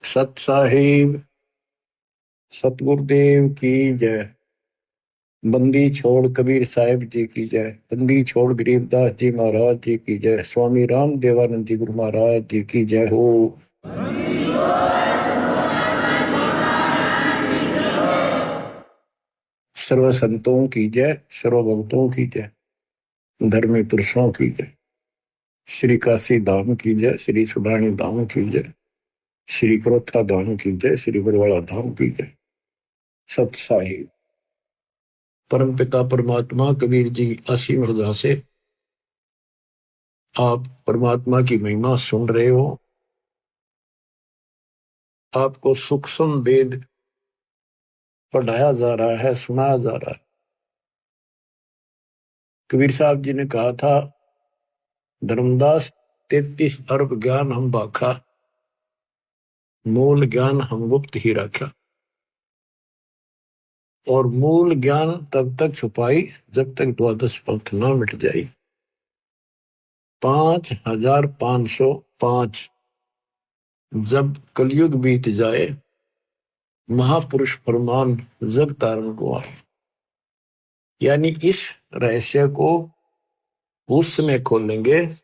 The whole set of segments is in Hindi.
सत साहिब सतगुरुदेव की जय। बंदी छोड़ कबीर साहिब जी की जय। बंदी छोड़ गरीबदास जी महाराज जी की जय। स्वामी राम देवानंद जी गुरु महाराज जी की जय हो। सर्व संतों की जय, सर्व भक्तों की जय, धर्मी पुरुषों की जय। श्री काशी धाम की जय, श्री सुडानी धाम की जय, श्री क्रोथा धाम की जय, श्री बरवाड़ा धाम की जय। सत साहिब परम पिता परमात्मा कबीर जी असीम हृदय से आप परमात्मा की महिमा सुन रहे हो। आपको सूक्ष्म वेद पढ़ाया जा रहा है, सुनाया जा रहा है। कबीर साहब जी ने कहा था, धर्मदास 33 अरब ज्ञान हम बाखा, मूल ज्ञान हम गुप्त ही रखा। और मूल ज्ञान तब तक छुपाई जब तक द्वादश पंथ न मिट जाई। 5505 जब कलयुग बीत जाए, महापुरुष फरमान जग तारण को आए। यानी इस रहस्य को उस समय खोलेंगे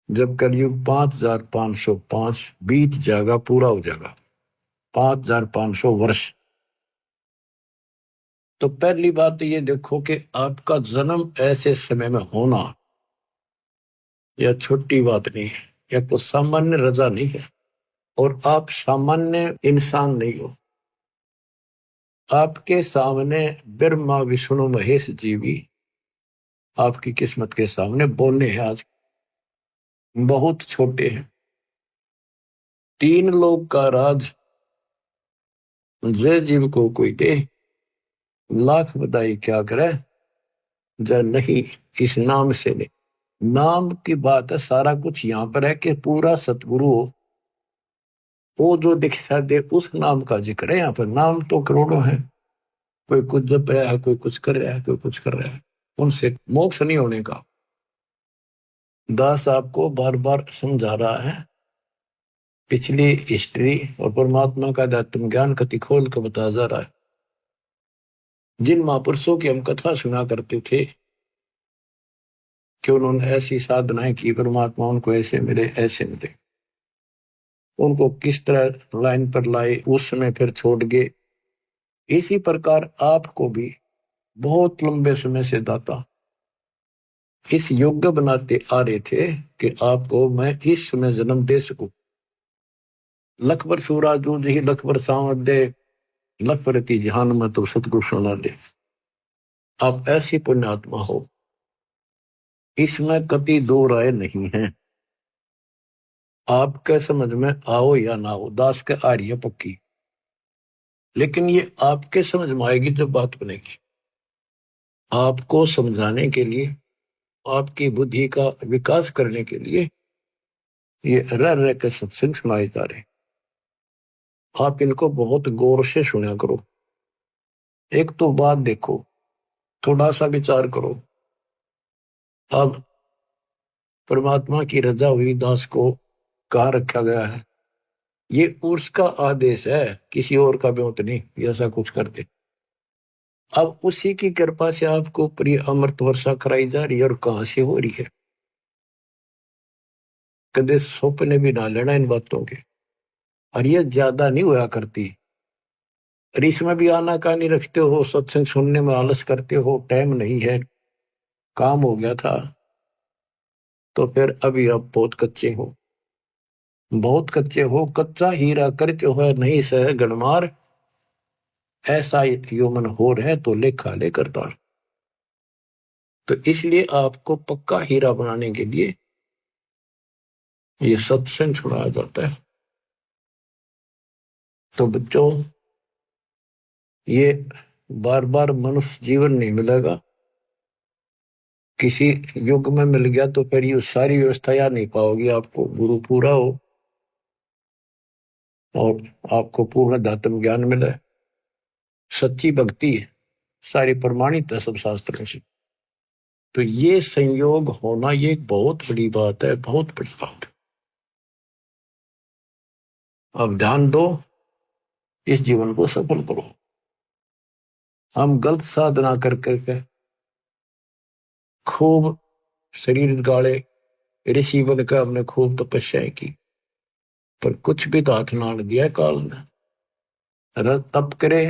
जब कलयुग 5505 बीत जाएगा, पूरा हो जाएगा 5500 वर्ष। तो पहली बात ये देखो कि आपका जन्म ऐसे समय में होना यह छोटी बात नहीं है, यह तो सामान्य रजा नहीं है। और आप सामान्य इंसान नहीं हो। आपके सामने ब्रह्मा विष्णु महेश जी भी आपकी किस्मत के सामने बोलने हैं। आज बहुत छोटे हैं। 3 लोग का राज जय जीव को कोई दे, लाख बधाई क्या करे जय नहीं इस नाम से नहीं। नाम की बात है, सारा कुछ यहां पर है कि पूरा सतगुरु हो, वो जो दिखा दे उस नाम का जिक्र है। यहाँ पर नाम तो करोड़ों है, कोई कुछ जप रहा है, कोई कुछ कर रहा है, कोई कुछ कर रहा है। उनसे मोक्ष नहीं होने का। दास आपको बार बार समझा रहा है पिछली हिस्ट्री, और परमात्मा का आत्म ज्ञान कति खोल कर बता जा रहा है। जिन महापुरुषों की हम कथा सुना करते थे कि उन्होंने ऐसी साधनाएं की, परमात्मा उनको ऐसे मिले ऐसे मिले, उनको किस तरह लाइन पर लाए, उस समय फिर छोड़ गए। इसी प्रकार आपको भी बहुत लंबे समय से दाता इस योग्य बनाते आ रहे थे कि आपको मैं इस समय जन्म दे सकूं। लखबर सूरा दूध ही लखबर सांवर दे, लखबर की जहान में तो सतगुरु सुना दे। आप ऐसी पुण्यात्मा हो, इसमें कति दो राय नहीं है। आपके समझ में आओ या ना हो, दास के आ रही है पक्की, लेकिन ये आपके समझ में आएगी जब बात बनेगी। आपको समझाने के लिए, आपकी बुद्धि का विकास करने के लिए ये रह रह के सत्संग सुनाए जा रहे। आप इनको बहुत गौर से सुना करो। एक तो बात देखो, थोड़ा सा विचार करो। अब परमात्मा की रजा हुई दास को कहाँ रखा गया है? ये उसका आदेश है, किसी और का ब्योत नहीं ऐसा कुछ करते। अब उसी की कृपा से आपको प्रिय अमृत वर्षा कराई जा रही है। और कहां से हो रही है? कदे सपने भी ना लेना इन बातों के। और ये ज्यादा नहीं हुआ करती। और इसमें भी आना कानी रखते हो, सत्संग सुनने में आलस करते हो, टाइम नहीं है, काम हो गया था, तो फिर अभी आप बहुत कच्चे हो, बहुत कच्चे हो। कच्चा हीरा करते हो नहीं सह गणमार, ऐसा यौमन हो रहे तो लेखा ले करता। तो इसलिए आपको पक्का हीरा बनाने के लिए ये सत्संग सुनाया जाता है। तो बच्चों, ये बार बार मनुष्य जीवन नहीं मिलेगा। किसी युग में मिल गया तो फिर ये सारी व्यवस्था याद नहीं पाओगी। आपको गुरु पूरा हो और आपको पूर्ण धात्म ज्ञान मिले, सच्ची भक्ति सारी प्रमाणित है सब शास्त्रों से। तो ये संयोग होना ये एक बहुत बड़ी बात है, बहुत बड़ी बात है। अब ध्यान दो, इस जीवन को सफल करो। हम गलत साधना कर करके खूब शरीर गाड़े, ऋषि बनकर हमने खूब तपस्या की, पर कुछ भी तो हाथ ना दिया काल ने। तप करे,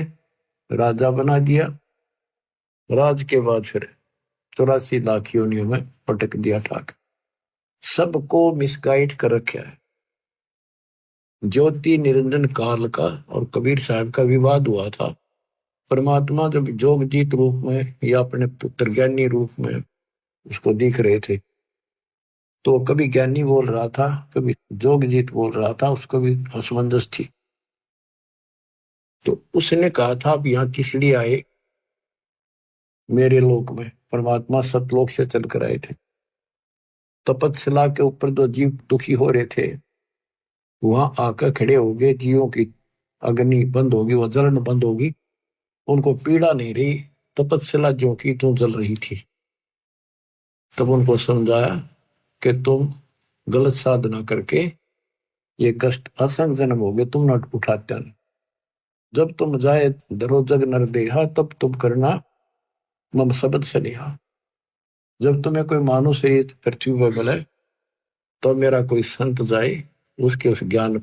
राजा बना दिया, राज के बाद फिर 84 लाख योनियों में पटक दिया ठाक। सबको मिसगाइड कर रखा है। ज्योति निरंजन काल का और कबीर साहब का विवाद हुआ था। परमात्मा जब जोगजीत रूप में या अपने पुत्र ज्ञानी रूप में उसको दिख रहे थे, तो कभी ज्ञानी बोल रहा था, कभी जोगजीत बोल रहा था, उसको भी असमंजस थी। तो उसने कहा था, आप यहाँ किस लिए आए मेरे लोक में? परमात्मा सतलोक से चल कर आए थे। तपतशिला के ऊपर जो जीव दुखी हो रहे थे, वहां आकर खड़े हो गए। जीवों की अग्नि बंद होगी, वह जलन बंद होगी, उनको पीड़ा नहीं रही। तपतशिला जो की तो जल रही थी। तब उनको समझाया कि तुम गलत साधना करके ये कष्ट असंग जन्म हो गए, तुम न उठाते न। जब तुम जाए धरो जग नर देहा, तब तुम करना मम शब्द से नेहा। जब तुम्हें कोई मानव शरीर पृथ्वी पर मिले, तो मेरा कोई संत जाए, उसके उस ज्ञान,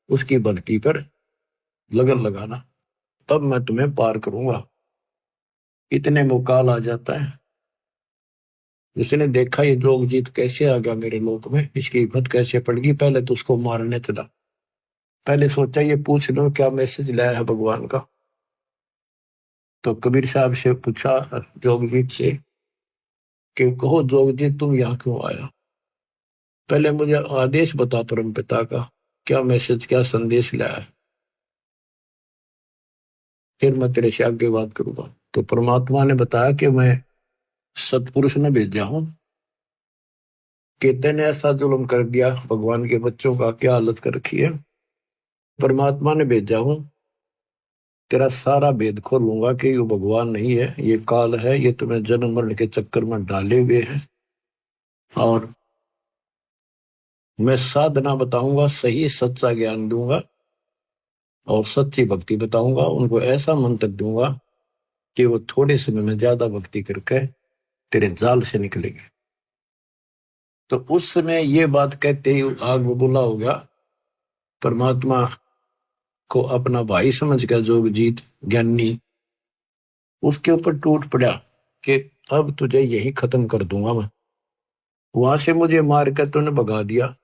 उसकी भक्ति पर लगन लगाना, तब मैं तुम्हें पार करूंगा। इतने में काल आ जाता है। जिसने देखा ये जोगजीत कैसे आ गया मेरे लोक में, इसकी हिम्मत कैसे पड़गी, पहले तो उसको मारने चला। पहले सोचा ये पूछ लो क्या मैसेज लाया है भगवान का। तो कबीर साहब से पूछा जोगजीत से कि कहो जोगजीत, तुम यहाँ क्यों आया? पहले मुझे आदेश बता परम पिता का, क्या मैसेज, क्या संदेश लाया है, फिर मैं तेरे से आगे बात करूंगा। तो परमात्मा ने बताया कि मैं सतपुरुष ने भेजा हूं कि तेने ऐसा जुल्म कर दिया, भगवान के बच्चों का क्या हालत कर रखी है। परमात्मा ने भेजा हूं, तेरा सारा भेद खोलूंगा कि ये भगवान नहीं है, ये काल है, ये तुम्हें जन्म मरण के चक्कर में डाले हुए है। और मैं साधना बताऊंगा, सही सच्चा ज्ञान दूंगा और सच्ची भक्ति बताऊंगा। उनको ऐसा मंत्र दूंगा कि वो थोड़े समय में ज्यादा भक्ति करके तेरे जाल से निकलेंगे। तो उस समय ये बात कहते ही आग बबूला हो गया। परमात्मा को अपना भाई समझ कर जोगजीत ज्ञानी उसके ऊपर टूट पड़ा कि अब तुझे यही खत्म कर दूंगा मैं। वहां से मुझे मार कर तूने भगा दिया,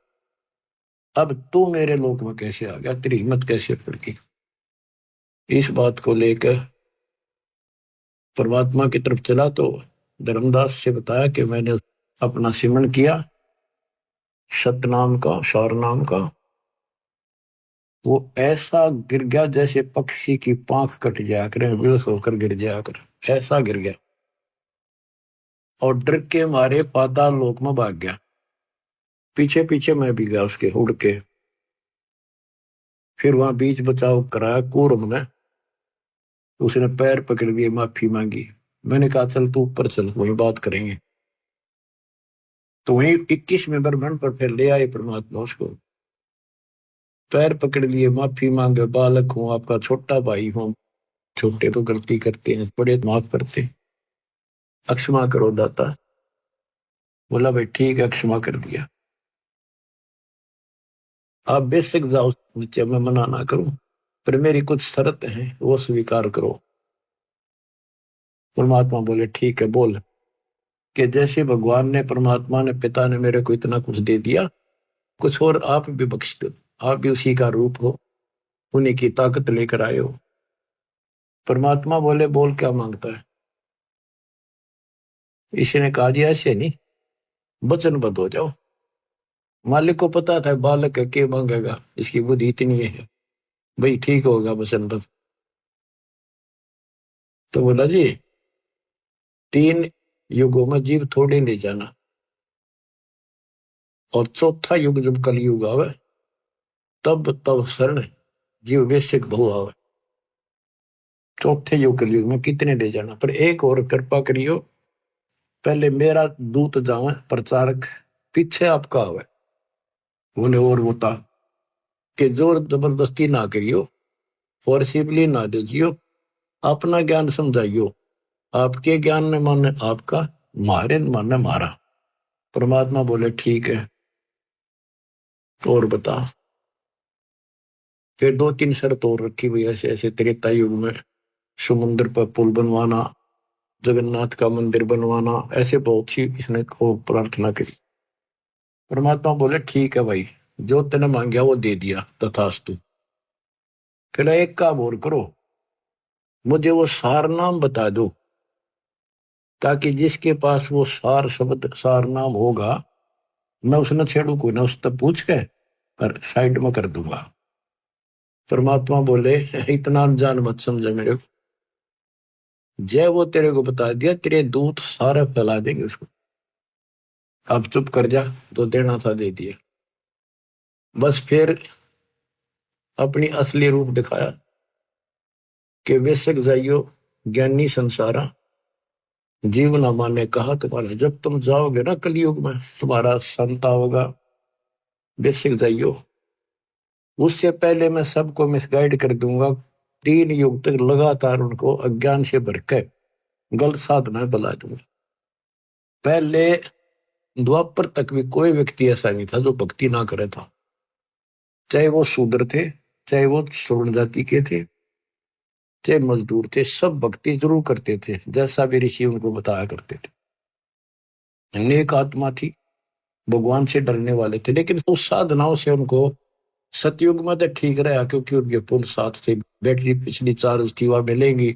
अब तू मेरे लोक में कैसे आ गया, तेरी हिम्मत कैसे पड़की। इस बात को लेकर परमात्मा की तरफ चला तो धर्मदास से बताया कि मैंने अपना सिमरन किया सतनाम का, शार नाम का। वो ऐसा गिर गया जैसे पक्षी की पांख कट जाया करे, बेहोश होकर गिर जाया कर, ऐसा गिर गया। और डर के मारे पाताल लोक में भाग गया। पीछे पीछे मैं भी गया उसके उड़ के। फिर वहां बीच बचाव कराया कूर्म ने, उसने पैर पकड़ लिए, माफी मांगी। मैंने कहा चल तू ऊपर चल, वही बात करेंगे। तो वही 21वें ब्रह्मांड पर फिर ले आए परमात्मा उसको। पैर पकड़ लिए, माफी मांगे, बालक हूं, आपका छोटा भाई हूं, छोटे तो गलती करते हैं, बड़े माफ करते, अक्षमा करो दाता। बोला भाई ठीक है, क्षमा कर दिया। आप बेशक जाओ नीचे, मैं मना ना करूं, पर मेरी कुछ शर्त है, वो स्वीकार करो। परमात्मा बोले ठीक है बोल। कि जैसे भगवान ने, परमात्मा ने, पिता ने मेरे को इतना कुछ दे दिया, कुछ और आप भी बख्श दो। आप भी उसी का रूप हो, उन्हीं की ताकत लेकर आए हो। परमात्मा बोले बोल क्या मांगता है? इसने कहा जी ऐसे नहीं, वचनबद्ध हो जाओ। मालिक को पता था बालक है, के मांगेगा, इसकी बुद्धि इतनी है, भाई ठीक होगा वचनबद्ध। तो बोला जी 3 युगों में जीव थोड़े ले जाना, और चौथा युग जब कलयुग आवे, तब तब शरण जीव बेशक बहु आवे। चौथे युग कलयुग में कितने ले जाना, पर एक और कृपा करियो, पहले मेरा दूत जावे प्रचारक, पीछे आपका आवे। बोले और होता कि जोर जबरदस्ती ना करियो, फोर्सिबली ना दीजियो, अपना ज्ञान समझाइयो। आपके ज्ञान ने माने आपका, मारे ने माने मारा। परमात्मा बोले ठीक है, और बता। फिर 2-3 शर्त और रखी हुई, ऐसे ऐसे त्रेता युग में समुद्र पर पुल बनवाना, जगन्नाथ का मंदिर बनवाना, ऐसे बहुत सी इसने को प्रार्थना करी। परमात्मा बोले ठीक है भाई, जो तेने मांगया वो दे दिया, तथास्तु। फिर एक काम और करो, मुझे वो सार नाम बता दो, ताकि जिसके पास वो सार शब्द सार नाम होगा, मैं उसने छेड़ू को ना, उससे पूछ के और साइड में कर दूंगा। परमात्मा बोले इतना अनजान मत समझे मेरे को, जय वो तेरे को बता दिया, तेरे दूत सारे फैला देंगे उसको। अब चुप कर जा, तो देना था दे दिया। बस फिर अपनी असली रूप दिखाया कि वेशक जाइयो ज्ञानी संसारा, जीवना माने कहा तुम्हारा। जब तुम जाओगे ना कलयुग में, तुम्हारा संत होगा, बेसिक जाइयो। उससे पहले मैं सबको मिसगाइड कर दूंगा, 3 युग तक लगातार उनको अज्ञान से भर के गलत साधना बला दूंगा। पहले द्वापर तक भी कोई व्यक्ति ऐसा नहीं था जो भक्ति ना करे था, चाहे वो शूद्र थे, चाहे वो श्रवण जाति के थे, चाहे मजदूर थे, सब भक्ति जरूर करते थे, जैसा भी ऋषि उनको बताया करते थे। नेक आत्मा थी, भगवान से डरने वाले थे, लेकिन उस साधनाओं से उनको सतयुग में तो ठीक रहा, क्योंकि उनके पुल साथ थे, बैटरी पिछली चार्ज थी वह मिलेंगी।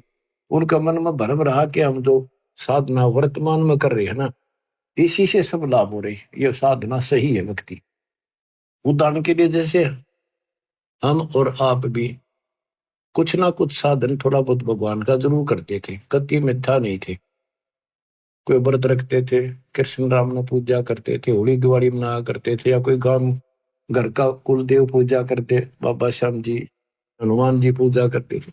उनका मन में भ्रम रहा कि हम जो साधना वर्तमान में कर रहे हैं ना, इसी से सब लाभ हो रही, ये साधना सही है भक्ति। उदाहरण के लिए जैसे हम और आप भी कुछ ना कुछ साधन थोड़ा बहुत भगवान का जरूर करते थे, कति मिथ्या नहीं थे। कोई व्रत रखते थे, कृष्ण राम ने पूजा करते थे, होली दिवाली मना करते थे, या कोई गांव घर का कुल देव पूजा करते, बाबा श्याम जी, हनुमान जी पूजा करते थे।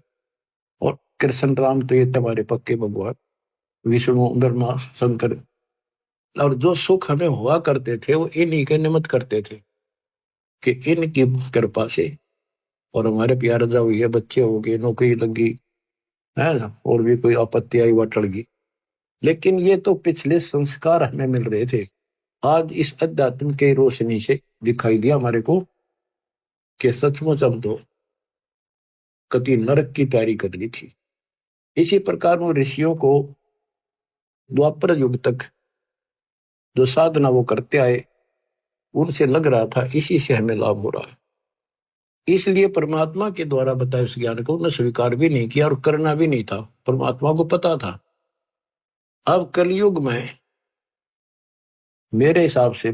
और कृष्ण राम तो ये तुम्हारे पक्के भगवान, विष्णु ब्रह्मा शंकर। और जो सुख हमें हुआ करते थे वो इन्हीं के निमित्त करते थे, कि इनकी कृपा से, और हमारे प्यार जा हुई है, बच्चे हो गए, नौकरी लगी है ना, और भी कोई आपत्ति आई वह टल गई। लेकिन ये तो पिछले संस्कार हमें मिल रहे थे। आज इस अध्यात्म के रोशनी से दिखाई दिया हमारे को कि सचमुच हम तो कति नरक की तैयारी कर ली थी। इसी प्रकार वो ऋषियों को द्वापर युग तक जो साधना वो करते आए, उनसे लग रहा था इसी से हमें लाभ हो रहा है। इसलिए परमात्मा के द्वारा बताए उस ज्ञान को उन्हें स्वीकार भी नहीं किया और करना भी नहीं था, परमात्मा को पता था। अब कलयुग में मेरे हिसाब से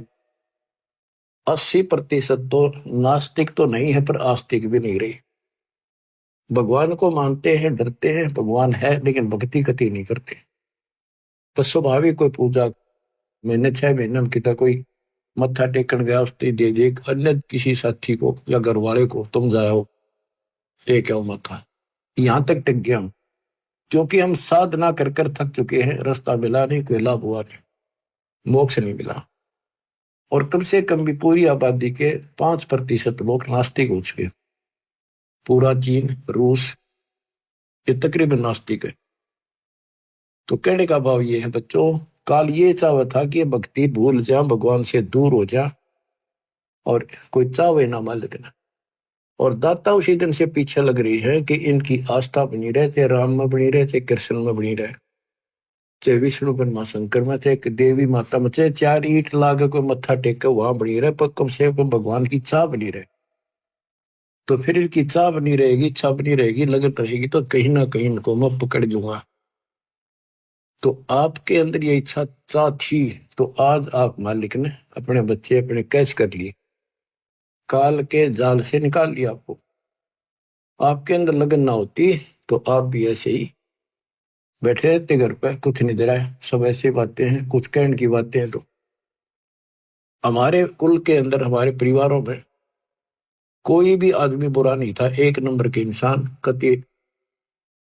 80% तो नास्तिक तो नहीं है, पर आस्तिक भी नहीं रही। भगवान को मानते हैं, डरते हैं, भगवान है, लेकिन भक्ति कति नहीं करते। तो स्वाभाविक कोई पूजा महीने 6 महीने में कितना कोई मत्था टेकन गया, उसने दे दे अन्य किसी साथी को या घर वाले को, तुम जाओ टेक आओ मत्था, यहां तक टिक गया हम। क्योंकि हम साधना कर कर थक चुके हैं, रास्ता मिला नहीं, कोई लाभ हुआ नहीं, मोक्ष नहीं मिला। और कम से कम भी पूरी आबादी के 5% लोग नास्तिक हो चुके। पूरा चीन, रूस, ये तकरीबन नास्तिक है। तो कहने का भाव ये है बच्चों, काल ये चाहता था कि भक्ति भूल जा, भगवान से दूर हो जा, और कोई चावे ना मालिक ना। और दाता उसी दिन से पीछे लग रही है कि इनकी आस्था बनी रहे, चाहे राम में बनी रहे, चाहे कृष्ण में बनी रहे, चाहे विष्णु ब्रह्मा शंकर में, चाहे देवी माता में, चाहे 4 ईंट लागे कोई मत्था टेक के वहां बनी रहे, पर कम से कम भगवान की चाह बनी रहे। तो फिर इनकी चाह बनी रहेगी, इच्छा बनी रहेगी, लगन रहेगी, तो कहीं ना कहीं इनको मैं पकड़ लूंगा। तो आपके अंदर ये इच्छा चाह थी, तो आज आप मालिक ने अपने बच्चे अपने कैच कर लिए, काल के जाल से निकाल लिया आपको। आपके अंदर लगन ना होती तो आप भी ऐसे ही बैठे रहते घर पे, कुछ नहीं दे रहा है, सब ऐसी बातें हैं, कुछ कहने की बातें हैं। तो हमारे कुल के अंदर, हमारे परिवारों में कोई भी आदमी बुरा नहीं था, 1 नंबर के इंसान, कति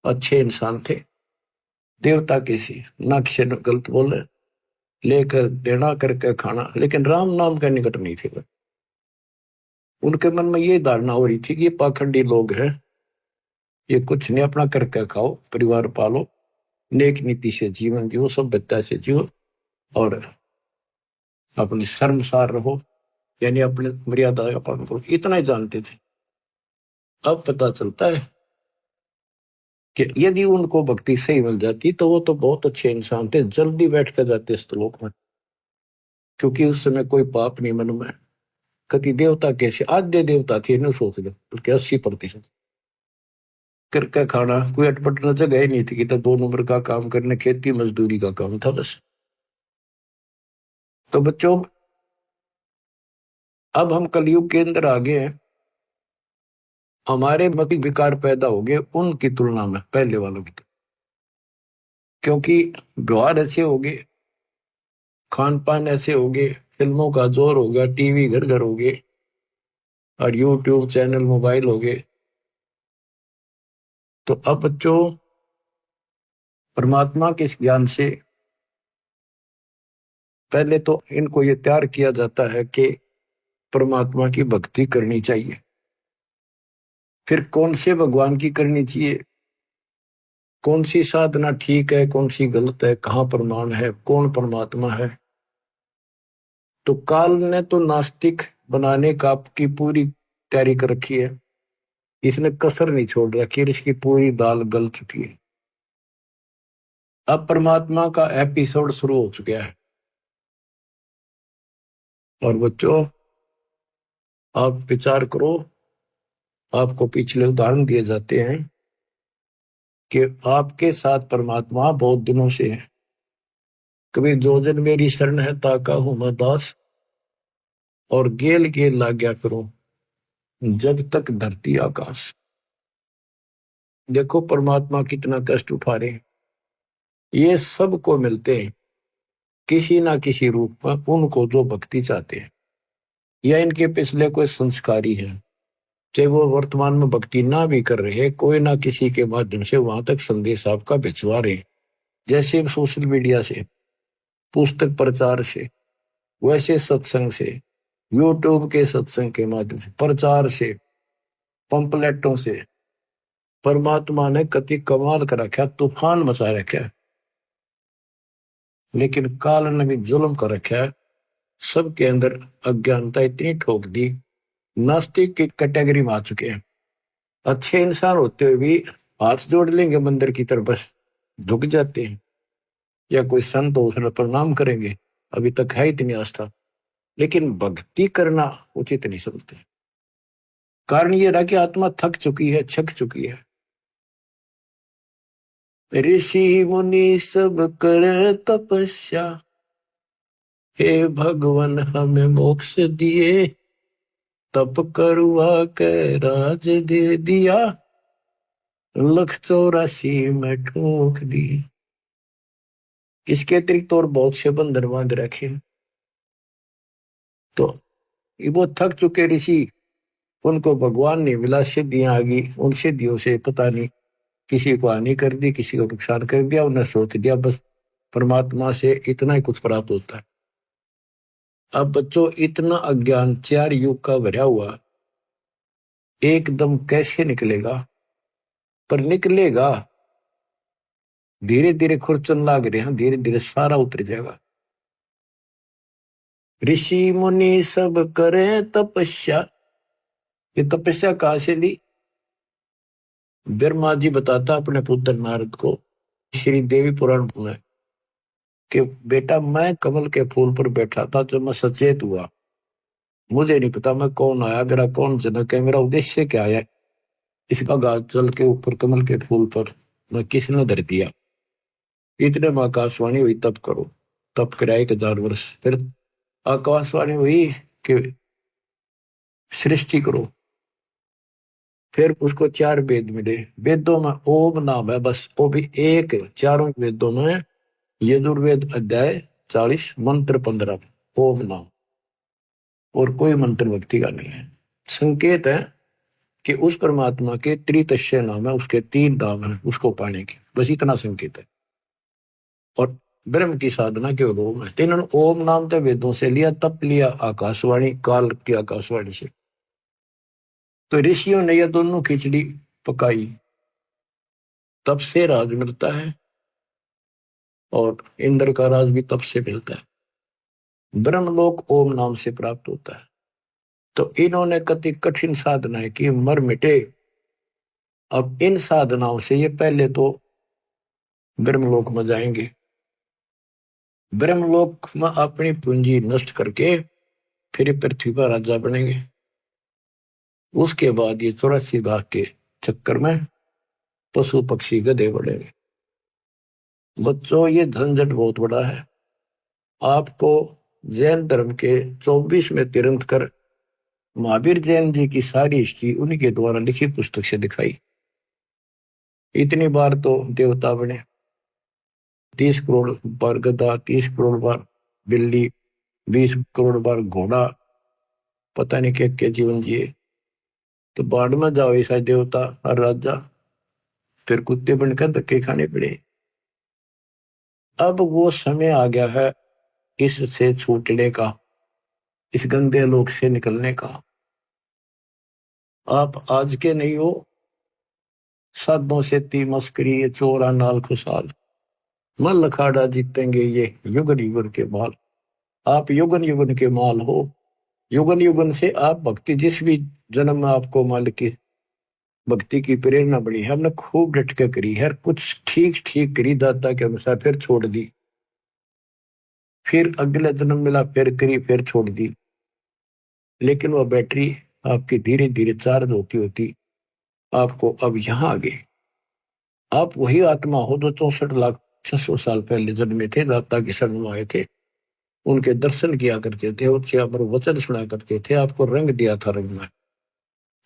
अच्छे इंसान थे, देवता के सी, ना किसी ने गलत बोले, लेकर देना करके खाना, लेकिन राम नाम का निकट नहीं थे। उनके मन में ये धारणा हो रही थी कि ये पाखंडी लोग हैं, ये कुछ नहीं, अपना करके खाओ, परिवार पालो, नेक नीति से जीवन जियो, सभ्यता से जियो और अपनी शर्मसार रहो, यानी अपने मर्यादा का पालन करो, इतना ही जानते थे। अब पता चलता है कि यदि उनको भक्ति सही मिल जाती तो वो तो बहुत अच्छे इंसान थे, जल्दी बैठ कर जाते श्लोक में, क्योंकि उस समय कोई पाप नहीं मन में। कति देवता कैसे आद्य देवता थे, न सोच लो, बल्कि 80% करके खाना, कोई अटपट न जगह ही नहीं थी कि तो 2 नंबर का काम करने, खेती मजदूरी का काम था बस। तो बच्चों, अब हम कलयुग के अंदर आ गए हैं, हमारे मौखिक विकार पैदा हो गए उनकी तुलना में पहले वालों की, क्योंकि व्यवहार ऐसे हो गए, खान पान ऐसे हो गए, फिल्मों का जोर हो गया, टीवी घर घर हो गए और यूट्यूब चैनल मोबाइल हो गए। तो अब बच्चों, परमात्मा के ज्ञान से पहले तो इनको ये तैयार किया जाता है कि परमात्मा की भक्ति करनी चाहिए, फिर कौन से भगवान की करनी चाहिए, कौन सी साधना ठीक है, कौन सी गलत है, कहाँ प्रमाण है, कौन परमात्मा है। तो काल ने तो नास्तिक बनाने का की पूरी तैयारी कर रखी है, इसने कसर नहीं छोड़ रखी है, इसकी पूरी दाल गल चुकी है। अब परमात्मा का एपिसोड शुरू हो चुका है। और बच्चों, आप विचार करो, आपको पिछले उदाहरण दिए जाते हैं कि आपके साथ परमात्मा बहुत दिनों से है। कभी जो जन मेरी शरण है ताका हूं मैं दास, और गेल गेल ला गया करो जब तक धरती आकाश। देखो परमात्मा कितना कष्ट उठा रहे हैं, ये सबको मिलते हैं किसी ना किसी रूप में, उनको जो भक्ति चाहते हैं या इनके पिछले कोई संस्कारी है, चाहे वो वर्तमान में भक्ति ना भी कर रहे, कोई ना किसी के माध्यम से वहां तक संदेश आपका भिजवा रहे, जैसे सोशल मीडिया से, पुस्तक प्रचार से, वैसे सत्संग से, यूट्यूब के सत्संग के माध्यम से, प्रचार से, पंपलेटों से। परमात्मा ने कति कमाल कर रखा, तूफान मचा रखा है, लेकिन काल ने भी जुल्म कर रखा है, सबके अंदर अज्ञानता इतनी ठोक दी, नास्तिक की कैटेगरी में आ चुके हैं। अच्छे इंसान होते हुए भी हाथ जोड़ लेंगे मंदिर की तरफ, बस झुक जाते हैं, या कोई संत हो उसने प्रणाम करेंगे, अभी तक है इतनी आस्था, लेकिन भक्ति करना उचित नहीं समझते। कारण ये रहा कि आत्मा थक चुकी है, छक चुकी है। ऋषि मुनि सब करे तपस्या, हे भगवान हमें मोक्ष दिए, तप करवा के राज दे दिया, 184 में ठोक दी। इसके अतिरिक्त और बहुत से बंधन बांध रखे। तो वो थक चुके ऋषि, उनको भगवान ने मिला, सिद्धियां आ गई, उन सिद्धियों से पता नहीं किसी को हानि कर दी, किसी को नुकसान कर दिया, उन्हें सोच दिया बस परमात्मा से इतना ही कुछ प्राप्त होता है। अब बच्चों, इतना अज्ञान 4 युग का भरा हुआ एकदम कैसे निकलेगा? पर निकलेगा, धीरे धीरे खुरचन लाग रहे हैं, धीरे धीरे सारा उतर जाएगा। ऋषि मुनि सब करे तपस्या, ये तपस्या कहां से ली? ब्रह्मा जी बताता अपने पुत्र नारद को श्री देवी पुराण में कि बेटा, मैं कमल के फूल पर बैठा था जब मैं सचेत हुआ, मुझे नहीं पता मैं कौन आया, मेरा कौन जनक है, मेरा उद्देश्य क्या है, इसका गाज जल के ऊपर कमल के फूल पर मैं किसने धर दिया। इतने में आकाशवाणी हुई, तप करो। तप कराया 1000 वर्ष, फिर आकाशवाणी हुई कि सृष्टि करो। फिर उसको 4 वेद मिले, वेदों में ओम नाम है बस, वो भी एक, चारों वेदों में यजुर्वेद अध्याय 40 मंत्र 15 ओम नाम, और कोई मंत्र भक्ति का नहीं है। संकेत है कि उस परमात्मा के त्रितस्य नाम है, उसके 3 नाम है उसको पाने के, बस इतना संकेत है। और ब्रह्म की साधना केवल ओम है। तो इन्होंने ओम नाम तो वेदों से लिया, तप लिया आकाशवाणी, काल की आकाशवाणी से, तो ऋषियों ने यह दोनों खिचड़ी पकाई, तब से राज मिलता है, और इंद्र का राज भी तब से मिलता है। ब्रह्मलोक ओम नाम से प्राप्त होता है। तो इन्होंने कति कठिन साधनाएं की, मर मिटे। अब इन साधनाओं से ये पहले तो ब्रह्मलोक में जाएंगे, ब्रह्मलोक में अपनी पूंजी नष्ट करके फिर पृथ्वी पर राजा बनेंगे। उसके बाद ये 84 लाख के चक्कर में पशु पक्षी गधे बढ़ेंगे। बच्चों, ये झंझट बहुत बड़ा है। आपको जैन धर्म के 24वें तीर्थंकर महावीर जैन जी की सारी हिस्ट्री उन्हीं के द्वारा लिखी पुस्तक से दिखाई। इतनी बार तो देवता बने, 30 करोड़ बार गधा, 30 करोड़ बार बिल्ली, 20 करोड़ बार घोड़ा, पता नहीं क्या क्या जीवन जिए। तो बाढ़ में जाओ ऐसा देवता और राजा, फिर कुत्ते बनकर धक्के खाने पड़े। अब वो समय आ गया है इससे छूटने का, इस गंदे लोक से निकलने का। आप आज के नहीं हो, साधों से ती मस्करी, ये चोरा नाल खुशहाल, मन लखाड़ा जीतेंगे ये युगन युगन के माल। आप युगन युगन के माल हो। युगन युगन से आप भक्ति, जिस भी जन्म में आपको मालिक की भक्ति की प्रेरणा बड़ी है, हमने खूब डट के करी है, कुछ ठीक ठीक करी दाता के अनुसार, फिर छोड़ दी, फिर अगले जन्म मिला, फिर करी, फिर छोड़ दी। लेकिन वह बैटरी आपकी धीरे धीरे चार्ज होती होती आपको अब यहां आ गई। आप वही आत्मा हो जो 64,600 साल पहले जन्मे थे, दाता के शरण में आए थे, उनके दर्शन किया करते थे, उससे आप वचन सुना करते थे, आपको रंग दिया था रंग में।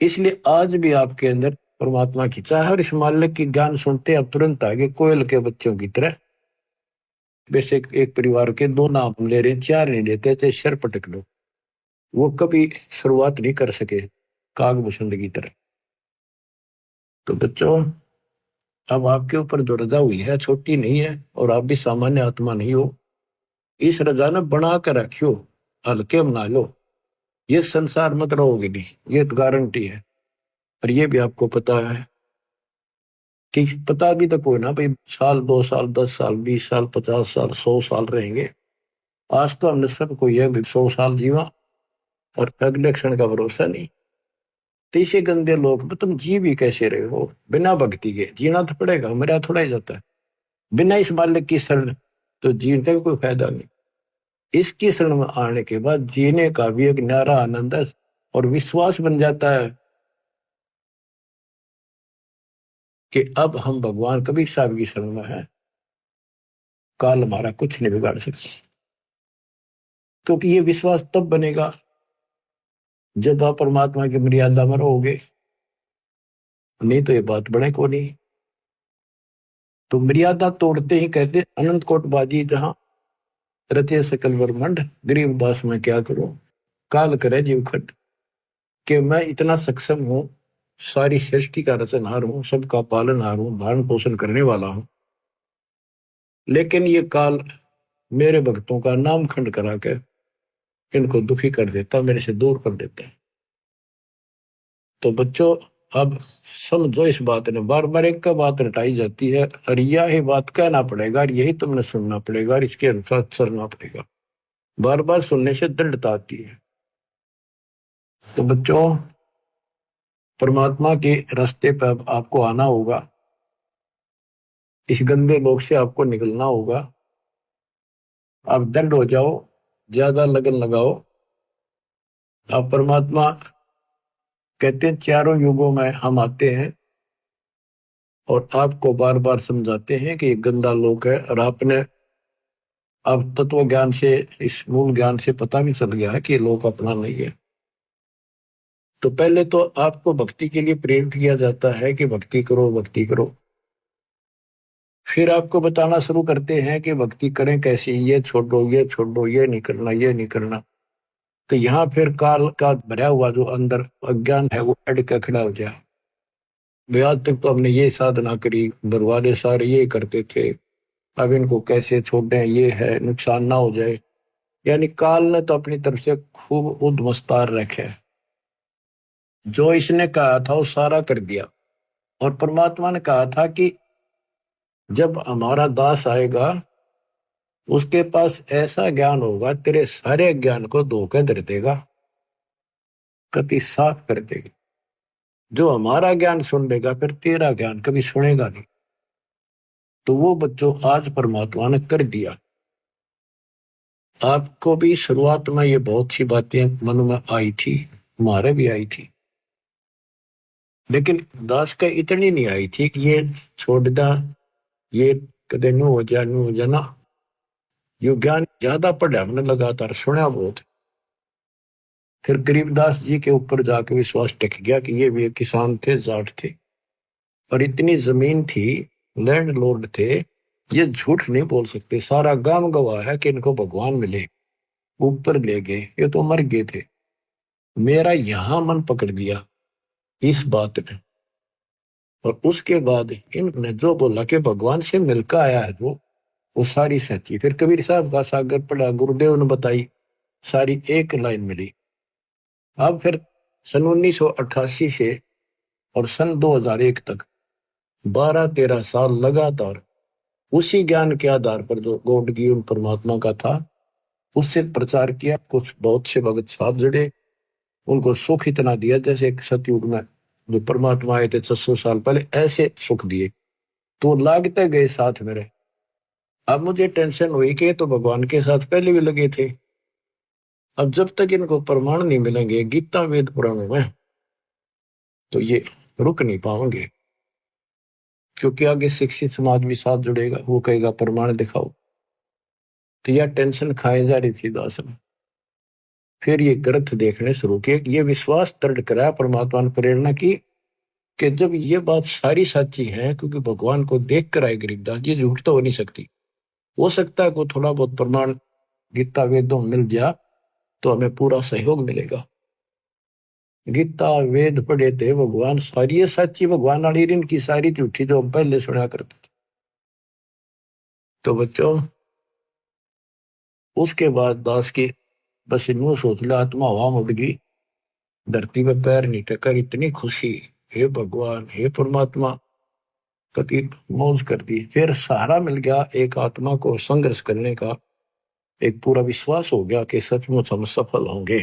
इसलिए आज भी आपके अंदर परमात्मा की चाह, और इस मालिक की ज्ञान सुनते आप तुरंत आगे कोयल के बच्चों की तरह। वैसे एक परिवार के 2 नाम ले रहे, 4 नहीं लेते थे, सिर पटक लो। वो कभी शुरुआत नहीं कर सके कागभूषण की तरह। तो बच्चों, अब आपके ऊपर जो रजा हुई है छोटी नहीं है, और आप भी सामान्य आत्मा नहीं हो। इस रजा ने बना कर रखियो, हल्के बना लो। ये संसार मत रहोगे नहीं, ये तो गारंटी है। और ये भी आपको पता है कि पता भी तो कोई ना भाई, साल 2 साल 10 साल 20 साल 50 साल 100 साल रहेंगे। आज तो हमने सबको यह 100 साल जीवा, और अगले क्षण का भरोसा नहीं। तो इसे गंदे लोग में तुम जी भी कैसे रहे हो बिना भक्ति के? जीना तो पड़ेगा, मेरा थोड़ा ही जाता है बिना इस मालिक की शरण, तो जीने का कोई फायदा नहीं। इसकी शरण में आने के बाद जीने का भी एक न्यारा आनंद है, और विश्वास बन जाता है कि अब हम भगवान कबीर साहब की शरण में है, काल हमारा कुछ नहीं बिगाड़ सकता। क्योंकि ये विश्वास तब बनेगा जब आप परमात्मा की मर्यादा में रहोगे, नहीं तो ये बात बने को नहीं। तो मर्यादा तोड़ते ही कहते अनंत कोट बाजी जहां रचे सकल ब्रह्मंड, गरीबदास में क्या करूं, काल करे जीव खट। कि मैं इतना सक्षम हूं, सारी सृष्टि का रचनहार हूं, सबका पालनहार हूं, धारण पोषण करने वाला हूं, लेकिन ये काल मेरे भक्तों का नाम खंड करा के इनको दुखी कर देता, मेरे से दूर कर देता है। तो बच्चों, अब समझो इस बात ने, बार बार एक का बात रटाई जाती है, और यही बात कहना पड़ेगा, और यही तुमने सुनना पड़ेगा, और इसके अनुसार चलना पड़ेगा। बार बार सुनने से दृढ़ता आती है। तो बच्चों, परमात्मा के रास्ते पर आपको आना होगा, इस गंदे लोक से आपको निकलना होगा। आप दृढ़ हो जाओ, ज्यादा लगन लगाओ। आप परमात्मा कहते हैं चारों युगों में हम आते हैं और आपको बार बार समझाते हैं कि ये गंदा लोक है, और आपने अब तत्व ज्ञान से, इस मूल ज्ञान से पता भी चल गया है कि ये लोक अपना नहीं है। तो पहले तो आपको भक्ति के लिए प्रेरित किया जाता है कि भक्ति करो, भक्ति करो। फिर आपको बताना शुरू करते हैं कि भक्ति करें कैसे, ये छोड़ो, ये छोड़ो, ये नहीं करना, ये नहीं करना। तो यहाँ फिर काल का भरा हुआ जो अंदर अज्ञान है वो अड़ के खड़ा हो जाए। आज तक तो हमने ये साधना करी, बरवाले सारे ये करते थे, अब इनको कैसे छोड़ दें, ये है नुकसान ना हो जाए। यानी काल ने तो अपनी तरफ से खूब उद्मस्तार रखे। जो इसने कहा था वो सारा कर दिया। और परमात्मा ने कहा था कि जब हमारा दास आएगा उसके पास ऐसा ज्ञान होगा तेरे सारे ज्ञान को धोखे धर देगा, कति साफ कर देगा। जो हमारा ज्ञान सुन लेगा फिर तेरा ज्ञान कभी सुनेगा नहीं। तो वो बच्चों आज परमात्मा ने कर दिया। आपको भी शुरुआत में ये बहुत सी बातें मन में आई थी, हमारे भी आई थी, लेकिन दास का इतनी नहीं आई थी कि ये छोड़ दा, ये कदे न्यू हो जाना। यो ज्ञान ज्यादा पढ़ा हमने, लगातार सुना बहुत। फिर गरीबदास जी के ऊपर जाके विश्वास टिक गया कि ये भी एक किसान थे, जाट थे, और इतनी जमीन थी, लैंड लॉर्ड थे, ये झूठ नहीं बोल सकते। सारा गांव गवाह है कि इनको भगवान मिले, ऊपर ले गए, ये तो मर गए थे। मेरा यहां मन पकड़ दिया इस बात ने। और उसके बाद इन्होंने जो बोला कि भगवान से मिलकर आया है वो सारी सच्ची। फिर कबीर साहब का सागर पढ़ा, गुरुदेव ने बताई, सारी एक लाइन मिली। अब फिर सन 1988 से और सन 2001 तक 12-13 साल लगातार उसी ज्ञान के आधार पर जो गॉड गिवन परमात्मा का था उससे प्रचार किया। कुछ बहुत से भगत साहब जुड़े, उनको सुख इतना दिया जैसे एक सतयुग में जो परमात्मा आए थे 600 साल पहले, ऐसे सुख दिए। तो लागते गए साथ मेरे। अब मुझे टेंशन हुई कि तो भगवान के साथ पहले भी लगे थे। अब जब तक इनको प्रमाण नहीं मिलेंगे गीता वेद पुराणों में तो ये रुक नहीं पाएंगे, क्योंकि आगे शिक्षित समाज भी साथ जुड़ेगा, वो कहेगा प्रमाण दिखाओ। तो यह टेंशन खाए जा रही थी दास में। फिर ये ग्रंथ देखने शुरू किए, ये विश्वास दृढ़ कराया परमात्मा ने प्रेरणा की कि जब ये बात सारी सच्ची है, क्योंकि भगवान को देख कर आए गरीबदास जी, झूठ तो हो नहीं सकती। हो सकता है कोई थोड़ा बहुत प्रमाण गीता वेदों में मिल जाए तो हमें पूरा सहयोग मिलेगा। गीता वेद पढ़े थे भगवान, सारी सच्ची भगवान वाली, इनकी सारी झूठी जो हम पहले सुना करते थे। तो बच्चों उसके बाद दास की बस इन सोच लिया, आत्मा हवा उड़ गई, धरती पे पैर नहीं टकर, इतनी खुशी, हे भगवान हे परमात्मा, कति मौज कर दी। फिर सहारा मिल गया एक आत्मा को संघर्ष करने का, एक पूरा विश्वास हो गया कि सचमुच हम सफल होंगे।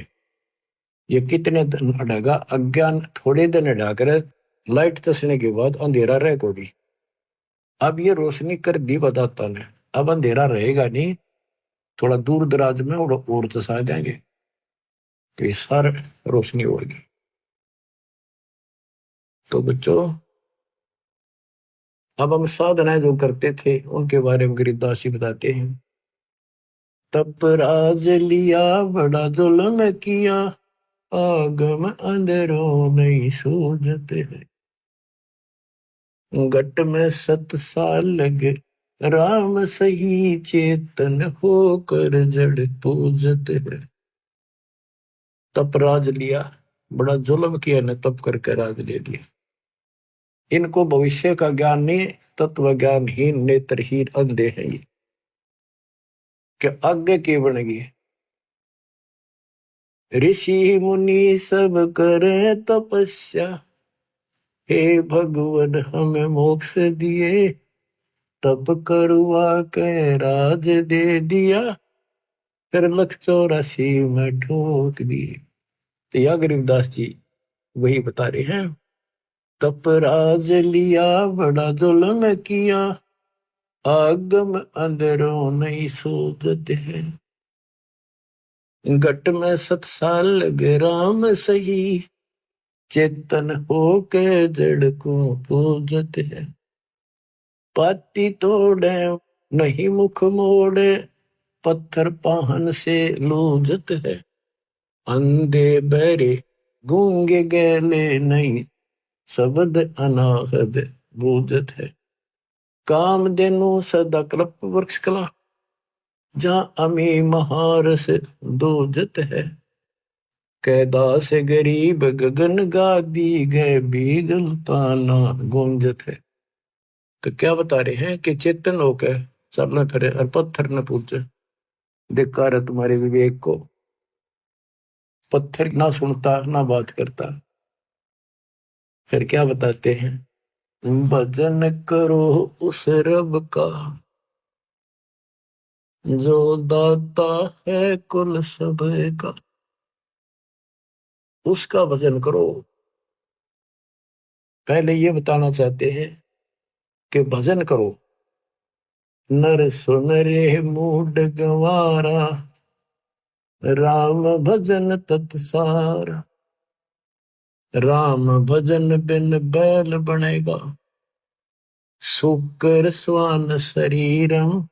ये कितने दिन अड़ेगा, अज्ञान थोड़े दिन अड़ाकर लाइट तसने के बाद अंधेरा रह को भी। अब ये रोशनी कर दी बताता ने, अब अंधेरा रहेगा नहीं, थोड़ा दूर दराज में और तसा देंगे तो ये सारा रोशनी होगी। तो बच्चों अब हम साधनाएं जो करते थे उनके बारे में गरीबदास जी बताते हैं। तप राज लिया बड़ा जुल्म किया, आगम अंधेरों नहीं सूझते हैं, घट में 7 साल लगे राम सही, चेतन होकर जड़ पूजते हैं। तप राज लिया, बड़ा जुल्म किया ने, तप करके राज ले लिया। इनको भविष्य का ज्ञान नहीं, तत्व ज्ञानहीन नेत्रहीन अंधे हैं ये, कि आगे की बनेगी। ऋषि मुनि सब करे तपस्या, हे भगवान हमें मोक्ष दिए, तप करवा के राज दे दिया, फिर 184 में ठोक दिए। तो या गरीबदास जी वही बता रहे हैं, तप राज लिया बड़ा जुल्म किया, आगम अंधेरों नहीं सूझते हैं, घट में 7 साल लगे राम सही, चेतन होके जड़ को पूजते हैं। पाती तोड़े नहीं मुख मोड़े, पत्थर पाहन से लूझत है, अंधे बहरे गूंगे गैले नहीं, शब्द अनाहद बूझत है। कामधेनु सदा कल्प वृक्ष कला, जहाँ अमी महारस दूजत है, कैदास गरीब गगन गादी गए बीगल ताना गूंजत है। तो क्या बता रहे हैं कि चेतन होकर चलना फिरे और पत्थर न पूजे। धिक्कार है तुम्हारे विवेक को, पत्थर ना सुनता ना बात करता, फिर क्या बताते हैं, भजन करो उस रब का जो दाता है कुल सब का। उसका भजन करो। पहले ये बताना चाहते हैं कि भजन करो। नर सुन रे मूड गंवारा, राम भजन तत्सार। राम भजन बिन बैल बनेगा, शुकर स्वान शरीरम।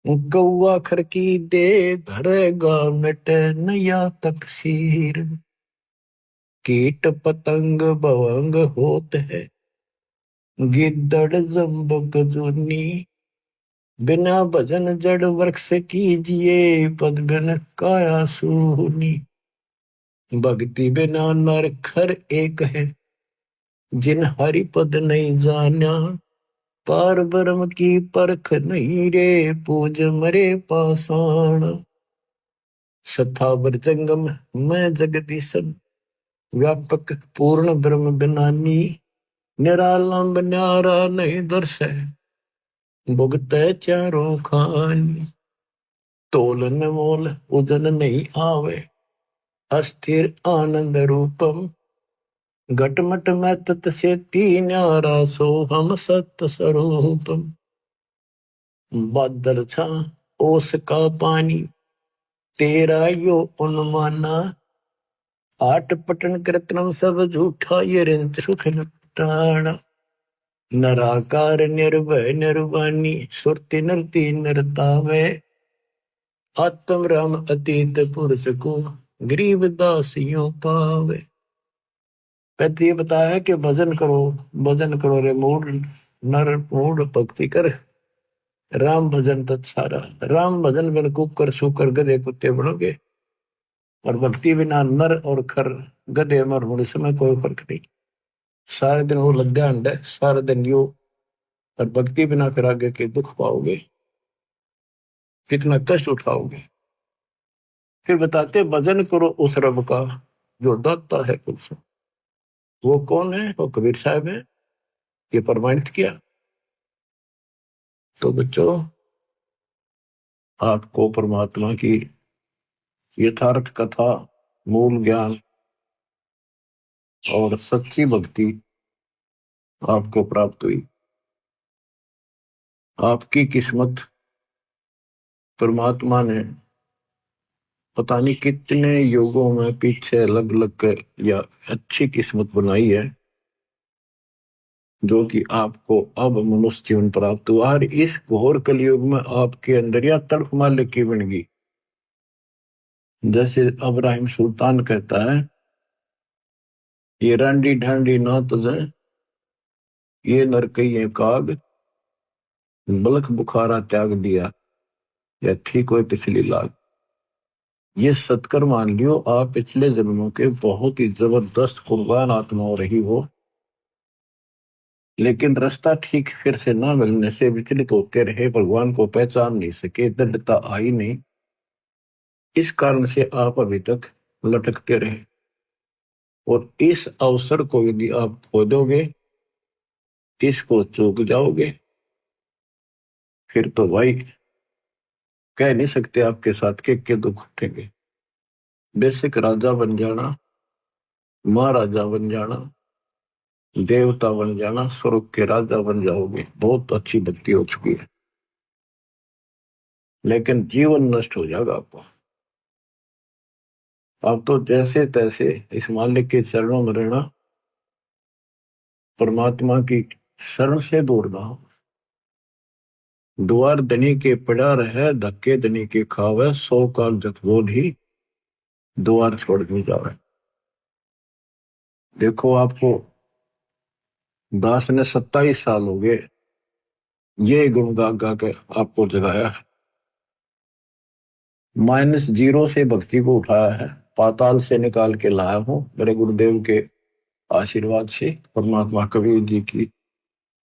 गौवा खर की दे धरेगा, मिटे नया तकसीर। कीट पतंग भवंग होत है, गिद्दड़ जम्बक जुनी। बिना भजन जड़ वृक्ष कीजिए, पद बिन काया सूनी। भक्ति बिना नर खर एक है, जिन हरि पद नहीं जाना। पार ब्रह्म की परख नहीं रे, पूज मरे पाषाण। सथावर जंगम मैं जगदीशन, व्यापक पूर्ण ब्रह्म बिनानी। निरालंब न्यारा नहीं दर्श है, भुगतै चारों खानी। तोलन मोल उदन नहीं आवे, अस्थिर आनंद रूपम। घटमट में तत से न्यारा, सो हम सत्य स्वरूपम। बादल छा ओस का पानी, तेरा यो अनुमाना। आठ पटन कृतनम सब झूठा, ये रिंच सुख लटाना। नराकार निर्भय निर्वाणी, सुरति नरती नरतावे। आत्म राम अतीत पुरुष को, गरीब दासियों पावे। कहते ये बताया है कि भजन करो, भजन करो रे मूड नर मूड भक्ति कर। राम भजन तत्सारा। राम भजन बिन कुकर सुकर गधे कुत्ते बनोगे, और भक्ति बिना नर और खर गधे मर होने समय कोई फर्क नहीं। सारे दिन वो लद्दा अंडे, सारे दिन यो, और भक्ति बिना फिर आगे के दुख पाओगे, कितना कष्ट उठाओगे। फिर बताते भजन करो उस रब का जो दाता है कुल सब। वो कौन है? वो कबीर साहब है, ये प्रमाणित किया। तो बच्चों, आपको परमात्मा की यथार्थ कथा, मूल ज्ञान और सच्ची भक्ति आपको प्राप्त हुई। आपकी किस्मत परमात्मा ने पता नहीं कितने युगों में पीछे अलग अलग कर या अच्छी किस्मत बनाई है, जो कि आपको अब मनुष्य जीवन प्राप्त हुआ। और इस घोर कलयुग में आपके अंदर यह तड़फ मालिक की बन गई। जैसे अब्राहिम सुल्तान कहता है, ये रांडी ढांडी ना तुझे, ये नरकइये काग। बलख बुखारा त्याग दिया, या थी कोई पिछली लाग। ये सत्कर मान लियो, आप पिछले जन्मों के बहुत ही जबरदस्त कुर्बान आत्मा हो रही हो, लेकिन रास्ता ठीक फिर से ना मिलने से विचलित होते रहे, भगवान को पहचान नहीं सके, दृढ़ता आई नहीं। इस कारण से आप अभी तक लटकते रहे। और इस अवसर को यदि आप खो दोगे, इसको चूक जाओगे, फिर तो भाई कह नहीं सकते आपके साथ के दुख उठेंगे। बेसिक राजा बन जाना, महाराजा बन जाना, देवता बन जाना, स्वर्ग के राजा बन जाओगे, बहुत अच्छी भक्ति हो चुकी है। लेकिन जीवन नष्ट हो जाएगा आपको। आप तो जैसे तैसे इस मालिक के चरणों में रहना, परमात्मा की शरण से दूर ना हो। द्वार धनी के पड़ा रहे, धक्के धनी के खावे। 100 काल जत बोध ही, द्वार छोड़ दी जावे। देखो, आपको दास ने 27 साल हो गए ये गुण गा गा के आपको जगाया है। -0 से भक्ति को उठाया है, पाताल से निकाल के लाया हूं मेरे गुरुदेव के आशीर्वाद से। परमात्मा कबीर जी की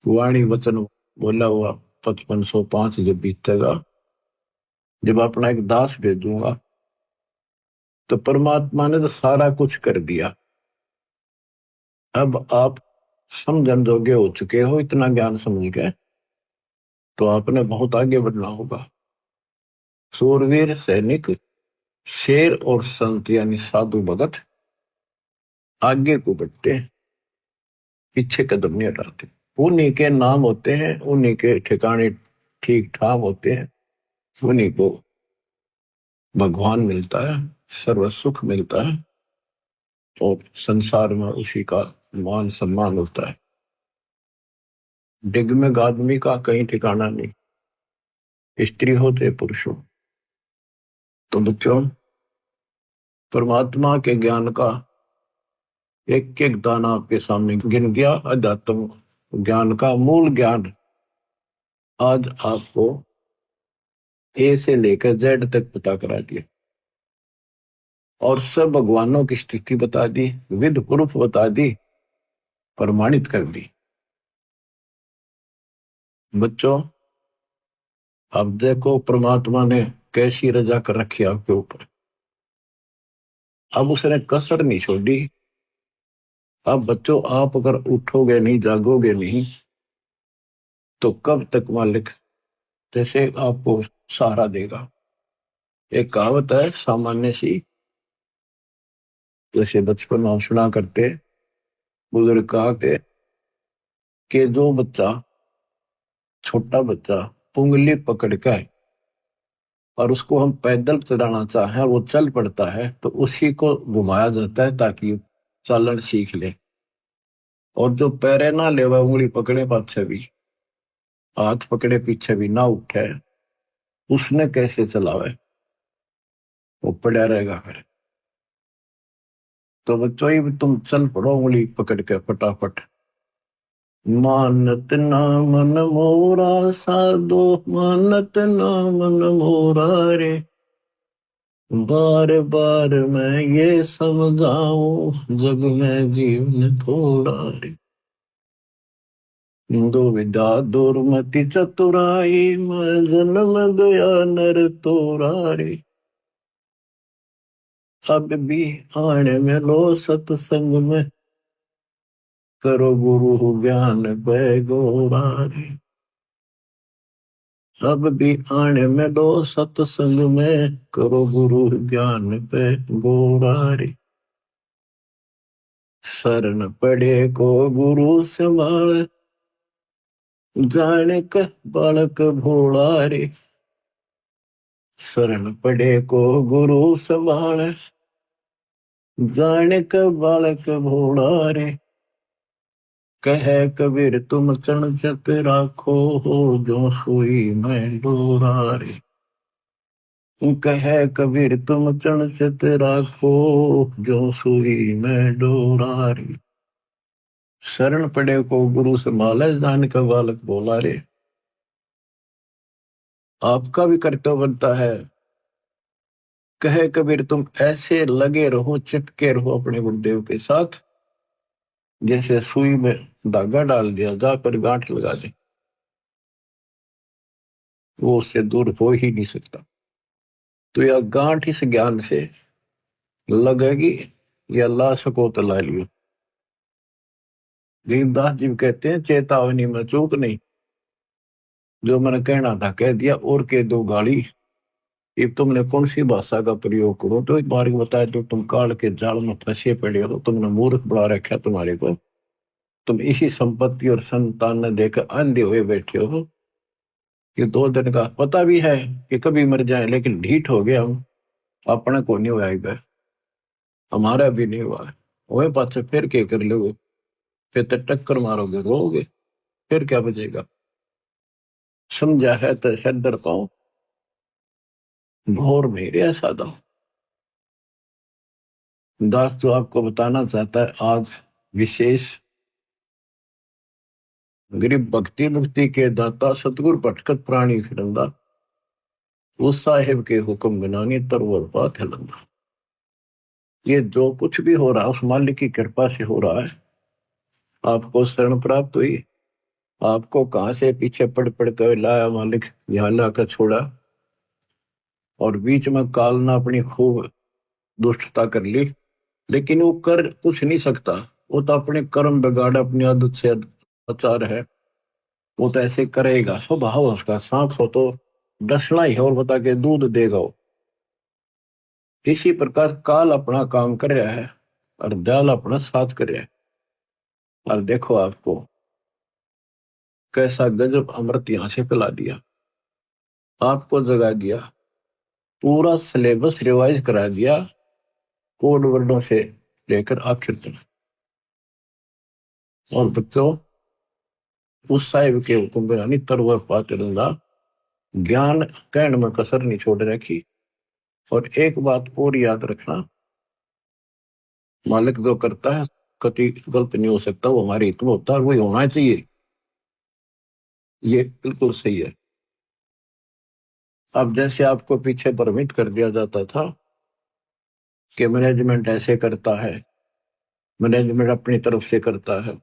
वाणी वचन बोला हुआ 5505 जब बीतेगा, जब अपना एक दास भेजूंगा, तो परमात्मा ने तो सारा कुछ कर दिया। अब आप समझन योग्य हो चुके हो, इतना ज्ञान समझ गए तो आपने बहुत आगे बढ़ना होगा। सूरवीर सैनिक, शेर और संत यानी साधु भगत आगे को बढ़ते हैं, पीछे कदम नहीं हटाते। उन्हीं के नाम होते हैं, उन्हीं के ठिकाने ठीक ठाक होते हैं, उन्हीं को भगवान मिलता है, सर्व सुख मिलता है और संसार में उसी का मान सम्मान होता है। डिगमिग आदमी का कहीं ठिकाना नहीं, स्त्री हो चाहे पुरुष हो। तो बच्चों, परमात्मा के ज्ञान का एक एक दाना आपके सामने गिन दिया। अध्यात्म ज्ञान का मूल ज्ञान आज आपको ए से लेकर जेड तक पता करा दिया और सब भगवानों की स्थिति बता दी, विद प्रूफ बता दी, प्रमाणित कर दी। बच्चों, अब देखो परमात्मा ने कैसी रजा कर रखी आपके ऊपर। अब उसने कसर नहीं छोड़ी। अब बच्चों, आप अगर उठोगे नहीं, जागोगे नहीं, तो कब तक मालिक जैसे आपको सहारा देगा। एक कहावत है सामान्य सी, जैसे बचपन में सुना करते, बुजुर्ग कहा कि जो बच्चा, छोटा बच्चा उंगली पकड़ कर और उसको हम पैदल चलाना चाहें और वो चल पड़ता है, तो उसी को घुमाया जाता है ताकि चालन सीख ले। और जो पैरे ना ले, वह उंगली पकड़े पाछे भी, हाथ पकड़े पीछे भी ना उठे, उसने कैसे चलावे, वो पड़ा रहेगा फिर। तो बच्चों, ही तुम चल पड़ो उंगली पकड़ के फटाफट। मानत ना मन मोरा साधो, मानत ना मन मोरा रे, बार बार मैं ये समझाऊं, जग में जीवन थोड़ा रे। दो विदा दुर्मति चतुराई, मैं जन्म गया नर तोरा रे। अब भी आने में लो सत्संग में, करो गुरु ज्ञान पैगोरा रे। अब भी आने में लो सत्संग में, करो गुरु ज्ञान पैगोरा रे। शरण पड़े को गुरु संभाल, जाने का बालक भोला रे। शरण पड़े को गुरु संभाल, जाने का बालक भोला रे। कहे कबीर तुम चणचत राखो, हो जो सुई में डोरा रे। कहे कबीर तुम चणचत राखो, जो सुई में डोरा रे। शरण पड़े को गुरु संभाले, जाने का बालक भोला रे। आपका भी कर्तव्य बनता है, कहे कबीर तुम ऐसे लगे रहो, चिपके रहो अपने गुरुदेव के साथ, जैसे सुई में धागा डाल दिया, जाकर गांठ लगा दे, वो उससे दूर हो ही नहीं सकता। तो यह गांठ इस ज्ञान से लगेगी, या ला सको तो ला लियो। दीनदास जी कहते हैं, चेतावनी में चूक नहीं, जो मैंने कहना था कह दिया, और कह दो गाली। अब तुमने कौन सी भाषा का प्रयोग करो, तो एक बार बताया, तो तुम काल के जाल में फंसे पड़े हो, तुमने मूर्ख बड़ा रखा तुम्हारे को, तुम इसी संपत्ति और संतान ने देकर अंधे हुए बैठे हो, कि 2 दिन का पता भी है कि कभी मर जाए, लेकिन ढीठ हो गया हम, अपने को नहीं हुआ, हमारा भी नहीं हुआ है। वही पास फिर क्या कर लोगे, फिर तो टक्कर मारोगे, रोगे, फिर क्या बचेगा। समझा है तो सदर पाओ, घोर मेरे सादा। दास जो आपको बताना चाहता है आज विशेष, गरीब भक्ति मुक्ति के दाता सतगुरु भटकत प्राणी फिरंदा, उस साहेब के हुक्म बिनानी तरवर बात है लंदा। ये जो कुछ भी हो रहा है उस मालिक की कृपा से हो रहा है। आपको शरण प्राप्त हुई, आपको कहां से पीछे पड़ पड़ कर लाया मालिक, यहाँ लाकर छोड़ा, और बीच में काल ने अपनी खूब दुष्टता कर ली, लेकिन वो कर कुछ नहीं सकता। वो तो अपने कर्म बिगाड़, अपनी आदत से आचार है, वो तो ऐसे करेगा, स्वभाव उसका। सांप हो तो डसना ही है, और बता के दूध देगा वो। इसी प्रकार काल अपना काम कर रहा है और दयाल अपना साथ कर रहा है। और देखो आपको कैसा गजब अमृत यहां से पिला दिया, आपको जगा दिया, पूरा सिलेबस रिवाइज करा दिया, कोड वर्डों से लेकर आखिर तक। और बच्चों, उस साहिब के हुक्म बिरानी तरवर पाते रंगा, ज्ञान कहने में कसर नहीं छोड़ रखी। और एक बात और याद रखना, मालिक जो करता है कभी गलत नहीं हो सकता, वो हमारे हित में होता है, वही होना चाहिए। ये बिल्कुल सही है। अब जैसे आपको पीछे भ्रमित कर दिया जाता था कि मैनेजमेंट ऐसे करता है, मैनेजमेंट अपनी तरफ से करता है,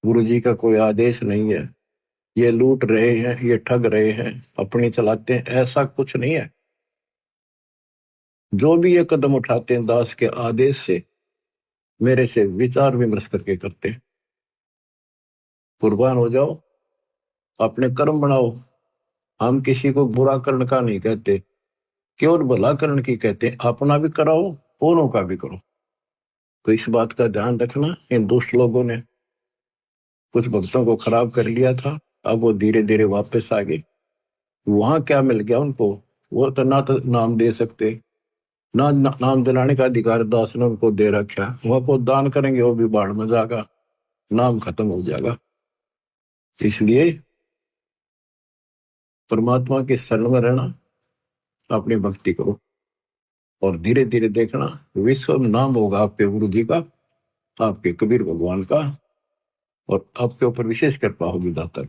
गुरुजी का कोई आदेश नहीं है, ये लूट रहे हैं, ये ठग रहे हैं, अपनी चलाते हैं, ऐसा कुछ नहीं है। जो भी ये कदम उठाते हैं दास के आदेश से, मेरे से विचार विमर्श करके करते हैं। कुर्बान हो जाओ, अपने कर्म बनाओ। हम किसी को बुरा करने का नहीं कहते, केवल भला करने की कहते हैं। अपना भी कराओ, औरों का भी करो। तो इस बात का ध्यान रखना, इन दुष्ट लोगों ने कुछ भक्तों को खराब कर लिया था, अब वो धीरे धीरे वापस आ गए। वहां क्या मिल गया उनको, वो तो नाम दे सकते, नाम दिलाने का अधिकार दास ने उनको दे रखा। वहां को दान करेंगे, वो भी बाढ़ में जाएगा, नाम खत्म हो जाएगा। इसलिए परमात्मा के शरण में रहना, अपनी भक्ति करो, और धीरे धीरे देखना विश्व में नाम होगा आपके गुरु जी का, आपके कबीर भगवान का, और आपके ऊपर विशेष कृपा होगी दाता।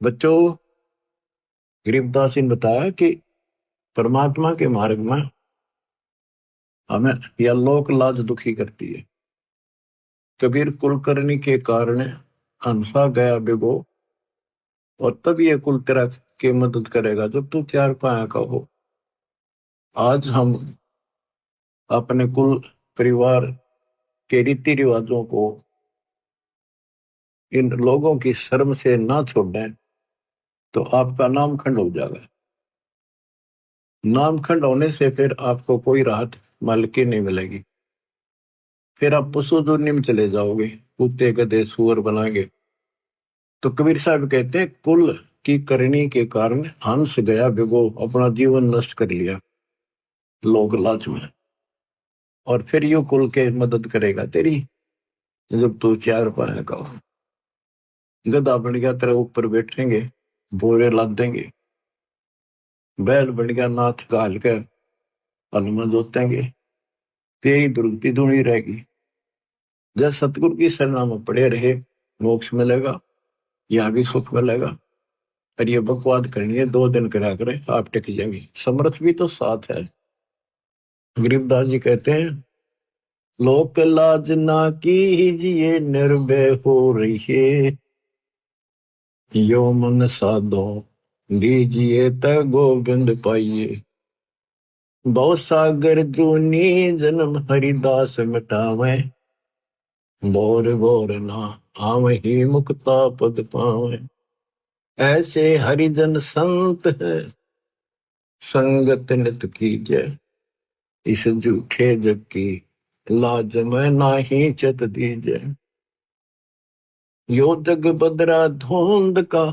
बच्चों, गरीबदास जी ने बताया कि परमात्मा के मार्ग में हमें यह लोक लाज दुखी करती है। कबीर कुलकर्णी के कारण हंसा गया बिगो, और तब ये कुल तेरा के मदद करेगा जब तू चार पाया का हो। आज हम अपने कुल परिवार के रीति रिवाजों को इन लोगों की शर्म से ना छोड़ें तो आपका नामखंड हो जाएगा। नामखंड होने से फिर आपको कोई राहत मालिक की नहीं मिलेगी। फिर आप पशु दुनिया में चले जाओगे, कुत्ते गधे सुअर बनाएंगे। तो कबीर साहब कहते हैं कुल की करनी के कारण हंस गया भिगो, अपना जीवन नष्ट कर लिया लोक लाज में। और फिर यू कुल के मदद करेगा तेरी जब तू चार पाया का हो। गधा बन गया तेरे ऊपर बैठेंगे, बोरे लाद देंगे। बैल बन गया नाथ घाल के हनुमान जोतेंगे, तेरी दुर्गति धुनी रहेगी। जब सतगुरु की शरणा में पड़े रहे, मोक्ष मिलेगा, यहाँ भी सुख मिलेगा। और ये बकवाद करनी है 2 दिन करा करे, आप टिक जाएंगे। समर्थ भी तो साथ है। गरीबदास जी कहते हैं, लोक लाज ना कीजिए निर्भय हो रहिए, यो मन साधो दीजिए त गोविंद पाइए। बहु सागर जूनी जन्म हरिदास मिटावे, बोर बोर ना आवहि मुक्ता पद पावे। ऐसे हरिजन संत है संगत नित कीजय, इस झूठे जग की लाज में नाही चत दीजय। यो जग बदरा धुंध का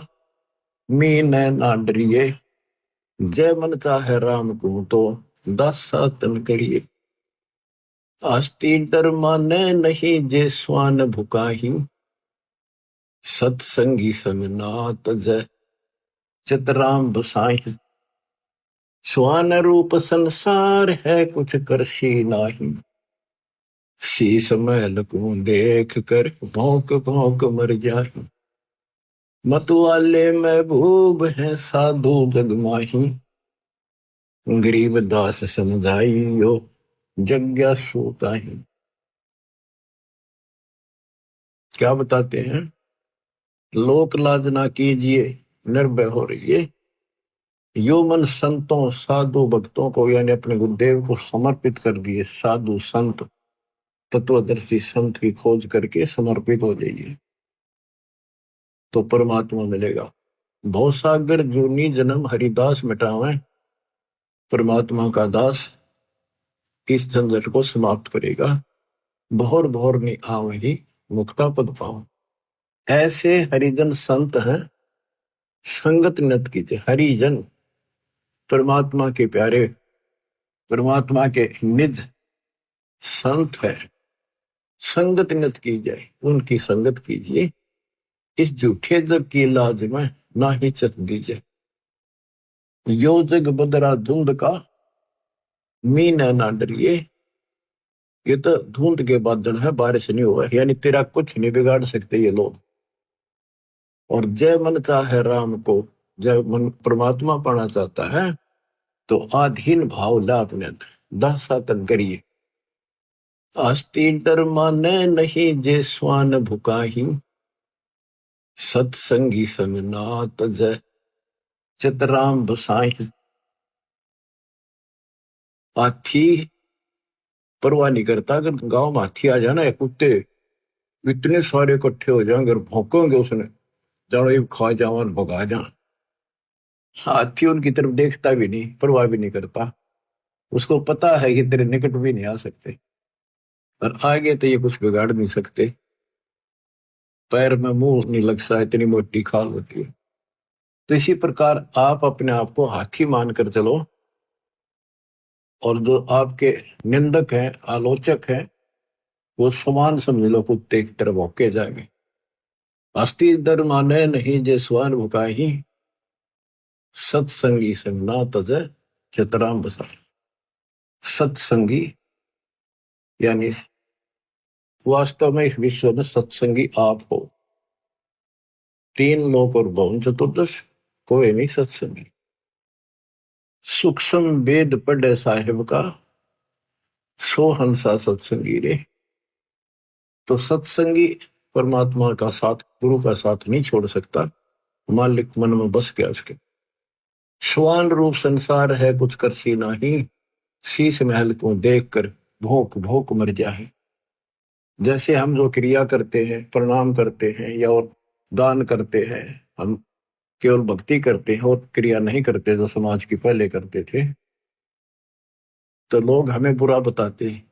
मीने ना डरिए, जय मन चाहे राम को तो दासा तन करिए। आस्ती डर माने नहीं जे स्वान भुकाही, सत्संगी समिनात जय चितराम बसाही। स्वान रूप संसार है कुछ करशी नाही, शीस महल को देख कर भौंक भौंक मर जाही। मतवाले महबूब है साधु जग माही, गरीब दास समझाइयो जग्ञा सोताही। क्या बताते हैं, लोक लाज ना कीजिए निर्भय हो रहिए, यो मन संतों साधु भक्तों को यानी अपने गुरुदेव को समर्पित कर दिए। साधु संत तत्वदर्शी संत की खोज करके समर्पित हो जाइए तो परमात्मा मिलेगा। भवसागर जूनी जन्म हरिदास मिटावे, परमात्मा का दास इस झंझट को समाप्त करेगा। भोर भोर नि आवे ही मुक्ता पद पाओ। ऐसे हरिजन संत हैं, संगत नत कीजिए। हरिजन परमात्मा के प्यारे, परमात्मा के निज संत है, संगत नत की जाए, उनकी संगत कीजिए। इस झूठे जग की लाज में ना ही चत दीजिए। यो जग बदरा धुंध का, मीन ना डरिए। ये तो धुंध के बादल है, बारिश नहीं हुआ, यानी तेरा कुछ नहीं बिगाड़ सकते ये लोग। और जय मन चाहे राम को, जय मन परमात्मा पाना चाहता है तो आधीन भाव ला अपने अंदर, दासा तक करिए। आस्ती डर माने नहीं जे स्वान भुकाही, सत्संगी संग नात जय चितराम बसाही। हाथी परवाह नहीं करता, अगर गांव में हाथी आ जाना है, कुत्ते इतने सारे इकट्ठे हो जाएंगे, भौंकेंगे उसने, जानो ये खा जाओ भगा जा। हाथी उनकी तरफ देखता भी नहीं, परवाह भी नहीं करता, उसको पता है कि तेरे निकट भी नहीं आ सकते और आगे तो ये कुछ बिगाड़ नहीं सकते। पैर में मुंह नहीं लग सकता, इतनी मोटी खाल होती है। तो इसी प्रकार आप अपने आप को हाथी मानकर चलो, और जो आपके निंदक हैं, आलोचक हैं, वो समान समझ लो, कुत्ते की तरफ भौंके जाएंगे। अस्ति दर माने नहीं जे स्वान भुकाही, सत्संगी संग ना तज चितराम बसा। सत्संगी यानी वास्तव में इस विश्व में सत्संगी आप हो। तीन लोक और भवन चतुर्दश, कोई नहीं सत्संगी। सूक्ष्म वेद पढ़े साहिब का, सो हंसा सत्संगी रे। तो सत्संगी परमात्मा का साथ, गुरु का साथ नहीं छोड़ सकता, मालिक मन में बस गया उसके। स्वान रूप संसार है कुछ कर सी नहीं, शीश महल को देख कर भोंक भोंक मर जाए। जैसे हम जो क्रिया करते हैं, प्रणाम करते हैं या और दान करते हैं, हम केवल भक्ति करते हैं और क्रिया नहीं करते जो समाज की पहले करते थे, तो लोग हमें बुरा बताते हैं,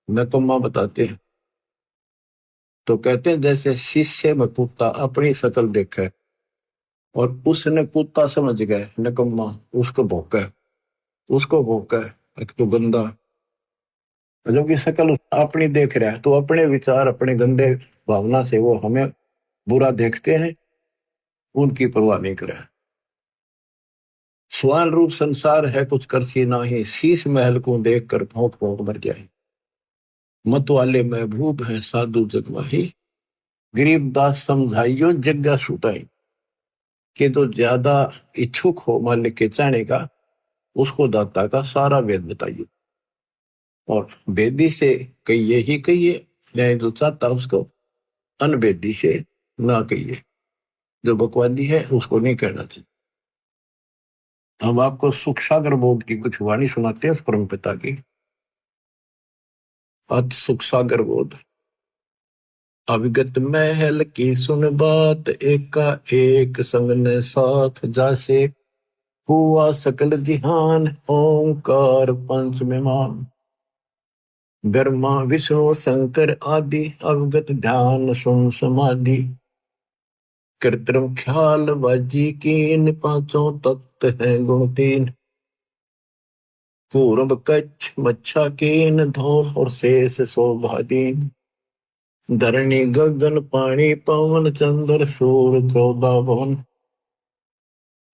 नकम्मा बताते हैं। तो कहते हैं जैसे शीशे में कुत्ता अपनी शकल देखा और उसने कुत्ता समझ गए नकम्मा, उसको भौंका, उसको भौंका, एक तो गंदा, जो कि शकल अपनी देख रहा है, तो अपने विचार, अपने गंदे भावना से वो हमें बुरा देखते हैं, उनकी परवाह नहीं करे। स्वान रूप संसार है कुछ कर सी नाही, शीश महल को देख कर भौंक भौंक मर जाए। मत वाले महबूब है साधु जगमाही, गरीबदास समझाइयो जग्गा छुटाई। कि तो ज्यादा इच्छुक हो मालिक के चाहने का, उसको दाता का सारा वेद बताइए, और वेदी से कहिए ही कहिए, यानी जो चाहता उसको अनवेदी से ना कहिए, जो बकवादी है उसको नहीं कहना चाहिए। हम आपको सुख सागर बोध की कुछ वाणी सुनाते हैं परम पिता की। अत सुख सागर बोध। अविगत महल की सुन बात, एका एक संग ने साथ जासे। हुआ सकल जिहान ओंकार पंच मेहमान, ब्रह्मा विष्णु शंकर आदि अवगत ध्यान सुन समाधि। कृत्रिम ख्याल बाजी कीन, पांचों तत्व है गुण तीन। पूर्व कच्छ मच्छा कीन, धोल और शेष शोभादीन। धरणी गगन पानी पवन, चंद्र सूर्य 14 भवन।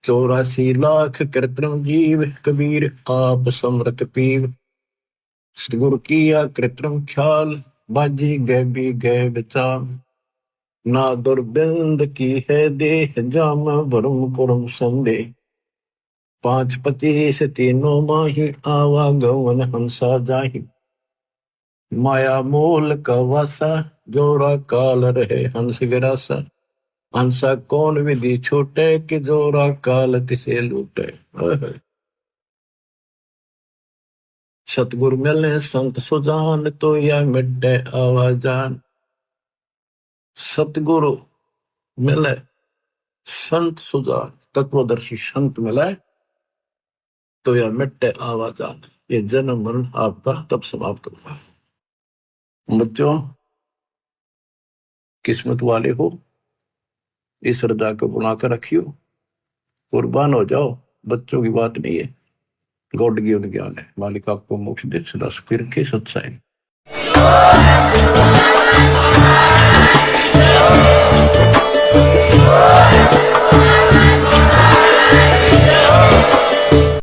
84 लाख कृत्रिम जीव, कबीर आप समृत पीव। गुरु किया कृत्रिम ख्याल, बाजी गैबी गै विचार। ना दुर्बिंद की है देह, जाम भरम कुरम संदेह। 5 25 तीनों माही, आवागमन हंसा जाही। माया मूल का वासा, जोरा काल रहे हंस गिरासा। हंसा कौन विधि छूटे, कि जोरा काल तिसे लूटे। सतगुरु मिले संत सुजान, तो यह मिटे आवाजान। सतगुरु मिले संत सुजान, तत्वदर्शी संत मिले तो यह मिटे आवाजान। ये जन्म मरण आपका तब समाप्त होगा। बच्चों, किस्मत वाले हो, इस श्रद्धा को बनाकर रखियो, कुर्बान हो जाओ। बच्चों की बात नहीं है, गॉड गिवन ज्ञान है। मालिक आपको मोक्ष दे, सदा सुखी रखे, सत्साई।